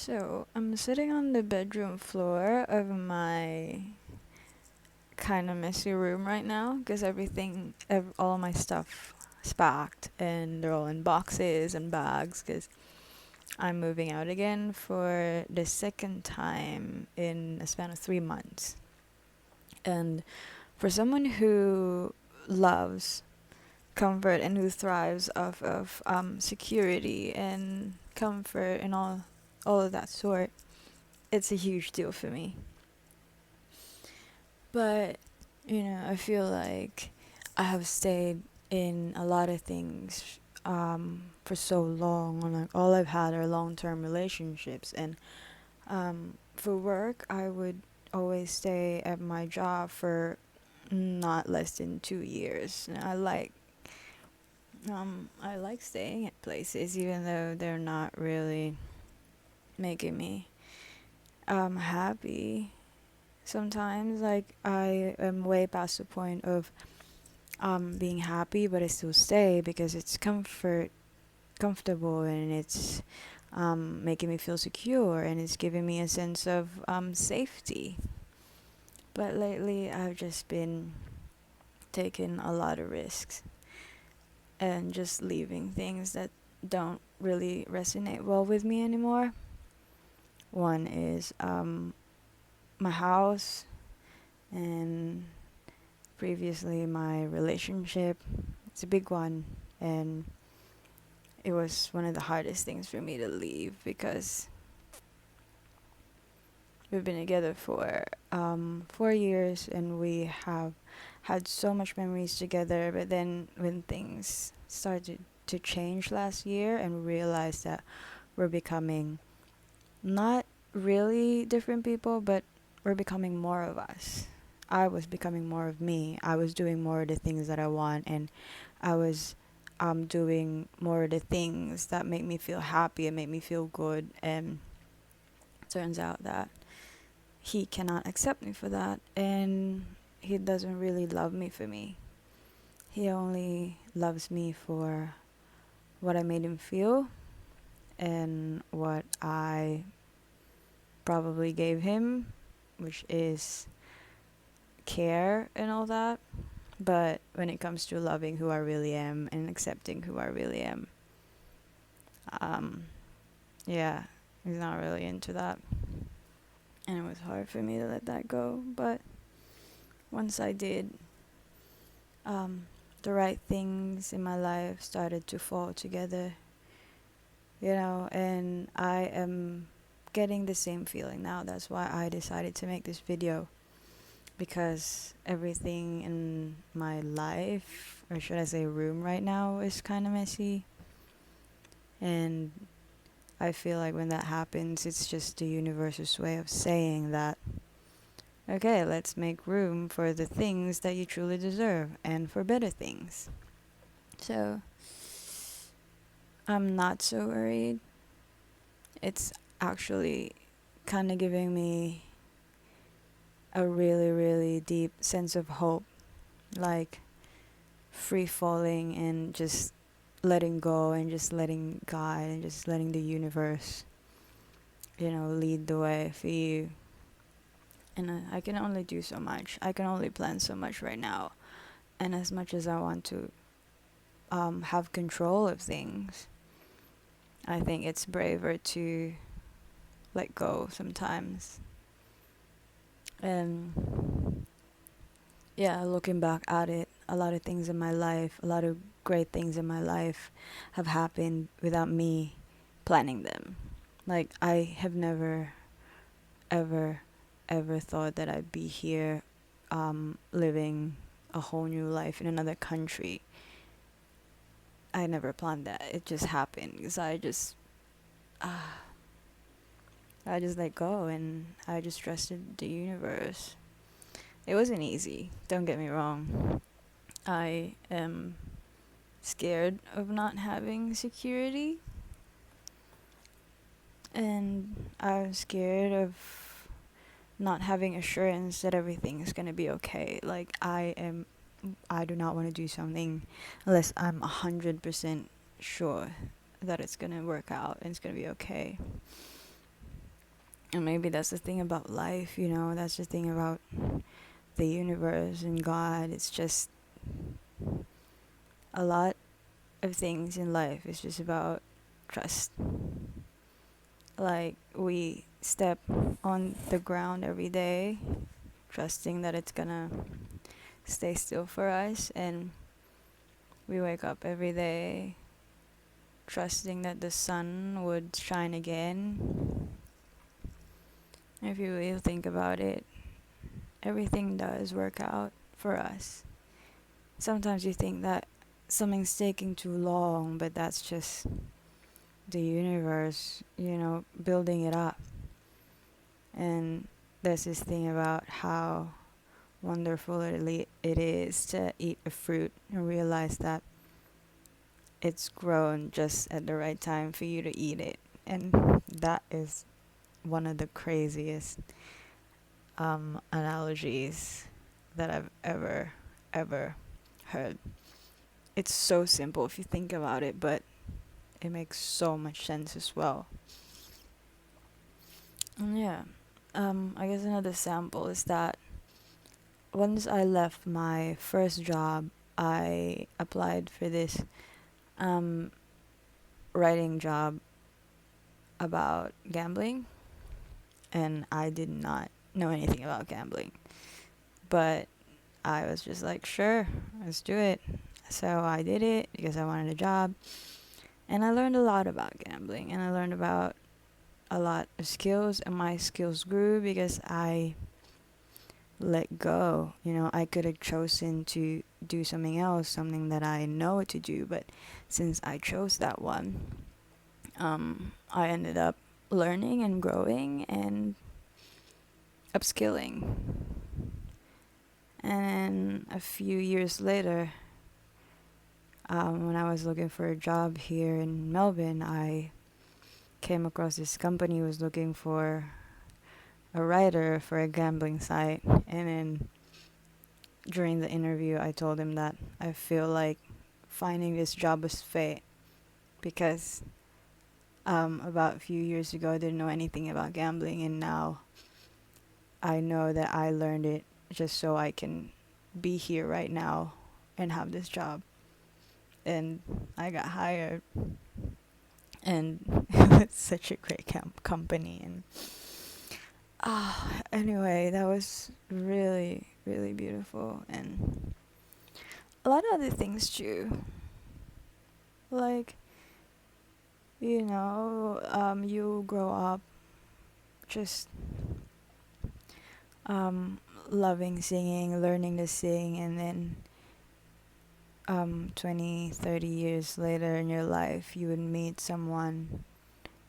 So, I'm sitting on the bedroom floor of my kind of messy room right now because all my stuff is packed and they're all in boxes and bags because I'm moving out again for the second time in a span of 3 months. And for someone who loves comfort and who thrives off of security and comfort and all of that sort, it's a huge deal for me. But, I feel like I have stayed in a lot of things for so long. And, like, all I've had are long term relationships. And for work, I would always stay at my job for not less than 2 years. And I like staying at places even though they're not really making me happy. Sometimes, like, I am way past the point of being happy, but I still stay because it's comfortable, and it's making me feel secure, and it's giving me a sense of safety. But lately, I've just been taking a lot of risks and just leaving things that don't really resonate well with me anymore. One is my house, and previously my relationship. It's a big one, and it was one of the hardest things for me to leave because we've been together for 4 years and we have had so much memories together. But then when things started to change last year and we realized that we're becoming not really different people, but we're becoming more of us. I was becoming more of me. I was doing more of the things that I want, and I was doing more of the things that make me feel happy and make me feel good. And turns out that he cannot accept me for that, and he doesn't really love me for me. He only loves me for what I made him feel and what I probably gave him, which is care and all that. But when it comes to loving who I really am and accepting who I really am, um, yeah, he's not really into that. And it was hard for me to let that go. But once I did, um, the right things in my life started to fall together, and I am getting the same feeling now. That's why I decided to make this video, because everything in my life, or should I say room right now, is kind of messy. And I feel like when that happens, it's just the universe's way of saying that, okay, let's make room for the things that you truly deserve and for better things. So I'm not so worried. It's actually kind of giving me a really, really deep sense of hope, like free falling and just letting go and just letting God and just letting the universe, lead the way for you. And I can only do so much. I can only plan so much right now. And as much as I want to have control of things, I think it's braver to let go sometimes. And yeah, looking back at it, a lot of things in my life, a lot of great things in my life have happened without me planning them. Like, I have never, ever, ever thought that I'd be here living a whole new life in another country. I never planned that. It just happened because I just let go and I just trusted the universe. It wasn't easy, don't get me wrong. I am scared of not having security, and I'm scared of not having assurance that everything is going to be okay. Like, I do not want to do something unless I'm 100% sure that it's going to work out and it's going to be okay. And maybe that's the thing about life, that's the thing about the universe and God. It's just a lot of things in life. It's just about trust. Like, we step on the ground every day, trusting that it's gonna stay still for us, and we wake up every day trusting that the sun would shine again. If you really think about it, everything does work out for us. Sometimes you think that something's taking too long, but that's just the universe, building it up. And there's this thing about how wonderful it is to eat a fruit and realize that it's grown just at the right time for you to eat it. And that is one of the craziest analogies that I've ever heard. It's so simple if you think about it, but it makes so much sense as well. And yeah, I guess another sample is that once I left my first job, I applied for this um, writing job about gambling, and I did not know anything about gambling. But I was just like, sure, let's do it. So I did it because I wanted a job. And I learned a lot about gambling, and I learned about a lot of skills, and my skills grew because I let go. I could have chosen to do something else, something that I know what to do, but since I chose that one, I ended up learning and growing and upskilling. And a few years later, when I was looking for a job here in Melbourne, I came across this company who was looking for a writer for a gambling site. And then during the interview, I told him that I feel like finding this job was fate because about a few years ago, I didn't know anything about gambling, and now I know that I learned it just so I can be here right now and have this job. And I got hired, and it's such a great company. And anyway, that was really, really beautiful, and a lot of other things too. Like, you grow up just loving singing, learning to sing, and then 20, 30 years later in your life, you would meet someone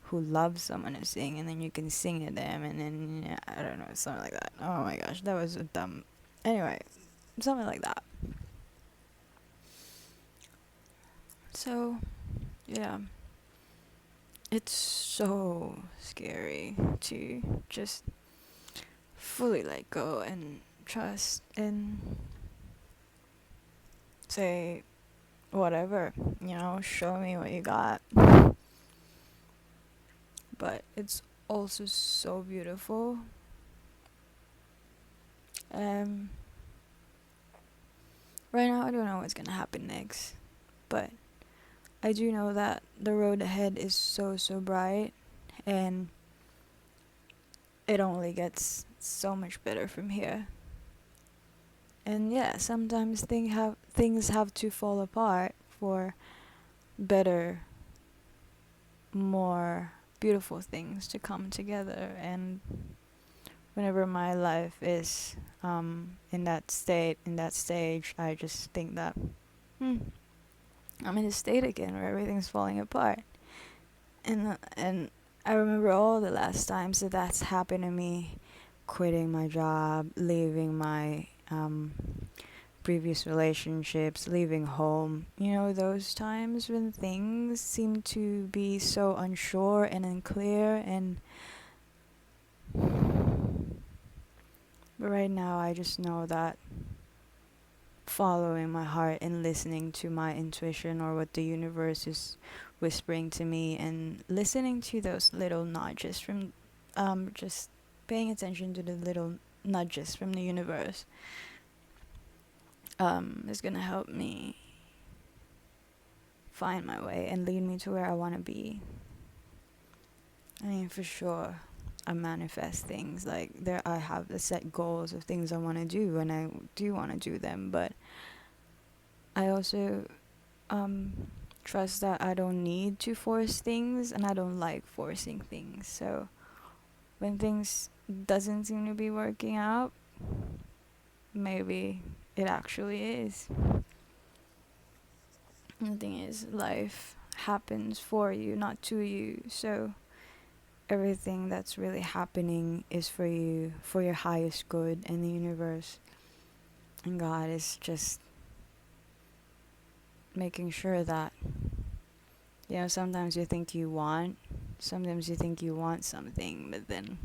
who loves someone to sing, and then you can sing to them, and then, I don't know, something like that. Oh my gosh, that was a dumb. Anyway, something like that. So, yeah. It's so scary to just fully let go and trust and say, whatever, show me what you got. But it's also so beautiful. Um, right now, I don't know what's gonna happen next, but I do know that the road ahead is so, so bright, and it only gets so much better from here. And yeah, sometimes things have to fall apart for better, more beautiful things to come together. And whenever my life is in that stage, I just think that I'm in a state again where everything's falling apart. And I remember all the last times that's happened to me, quitting my job, leaving my previous relationships, leaving home. Those times when things seem to be so unsure and unclear, and but right now I just know that following my heart and listening to my intuition, or what the universe is whispering to me, and listening to those little nudges from just paying attention to the little nudges from the universe is gonna help me find my way and lead me to where I want to be. I mean, for sure, I manifest things like there. I have the set goals of things I want to do, and I do want to do them. But I also um, trust that I don't need to force things, and I don't like forcing things. So when things doesn't seem to be working out, maybe it actually is. And the thing is, life happens for you, not to you. So everything that's really happening is for you, for your highest good, and the universe and God is just making sure that, sometimes sometimes you think you want something, but then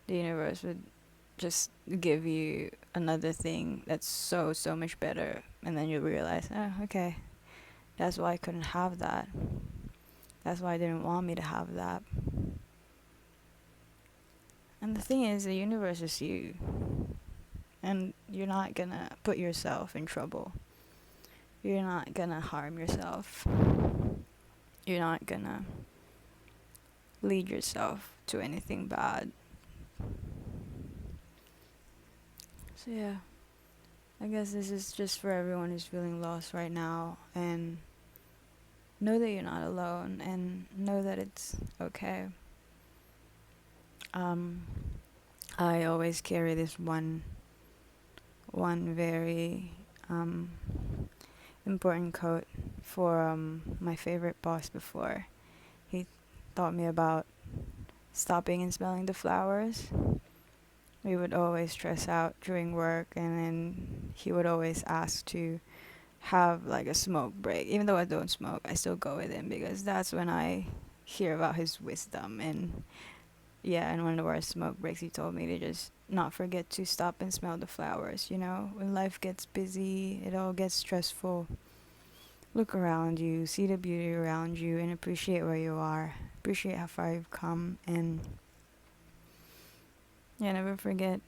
the universe would just give you another thing that's so much better, and then you realize, oh, okay, that's why I couldn't have that. That's why I didn't want me to have that. And the thing is, the universe is you, and you're not gonna put yourself in trouble. You're not gonna harm yourself. You're not gonna lead yourself to anything bad. So yeah, I guess this is just for everyone who's feeling lost right now, and know that you're not alone, and know that it's okay. Um, I always carry this one very important quote for my favorite boss before. He taught me about stopping and smelling the flowers. We would always stress out during work, and then he would always ask to have like a smoke break. Even though I don't smoke, I still go with him because that's when I hear about his wisdom. And yeah, and one of our smoke breaks, he told me to just not forget to stop and smell the flowers. When life gets busy, it all gets stressful. Look around you, see the beauty around you, and appreciate where you are. Appreciate how far you've come, and yeah, never forget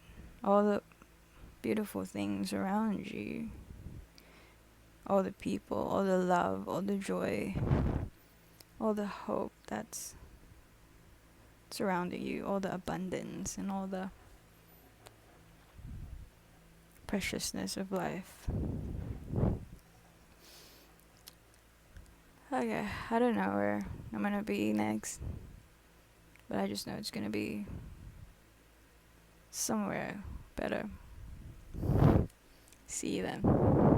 all the beautiful things around you. All the people, all the love, all the joy, all the hope that's surrounding you, all the abundance, and all the preciousness of life. Okay, I don't know where I'm gonna be next, but I just know it's gonna be somewhere better. See you then.